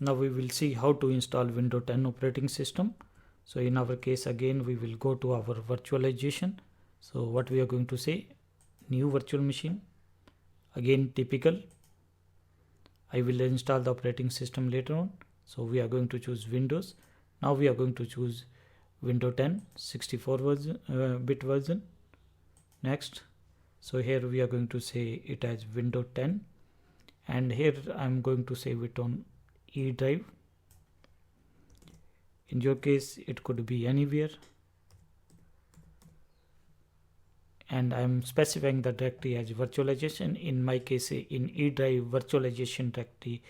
Now we will see how to install Windows 10 operating system. So in our case, again we will go to our virtualization. So what we are going to say, new virtual machine, again typical. I will install the operating system later on. So we are going to choose Windows. Now we are going to choose Windows 10 64-bit version. Next. So here we are going to say it as Windows 10, and here I am going to save it on E drive. In your case it could be anywhere, and I am specifying the directory as virtualization. In my case, in E drive, virtualization directory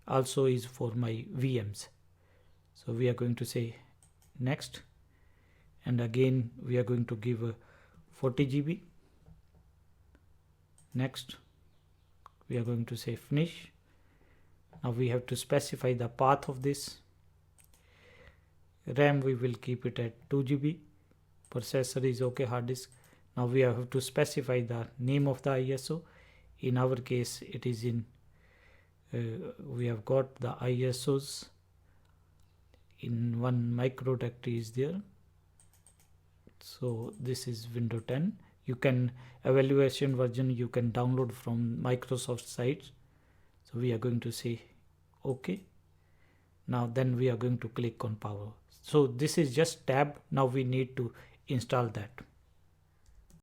also is for my VMs. So we are going to say next, and again we are going to give a 40 GB. Next, we are going to say finish. Now we have to specify the path of this. RAM we will keep it at 2 GB. Processor is okay, hard disk. Now we have to specify the name of the ISO. In our case it is in we have got the ISOs in one micro directory is there. So this is Windows 10. You can evaluation version you can download from Microsoft sites. So we are going to say OK. Now then we are going to click on power. So this is just tab. Now we need to install that.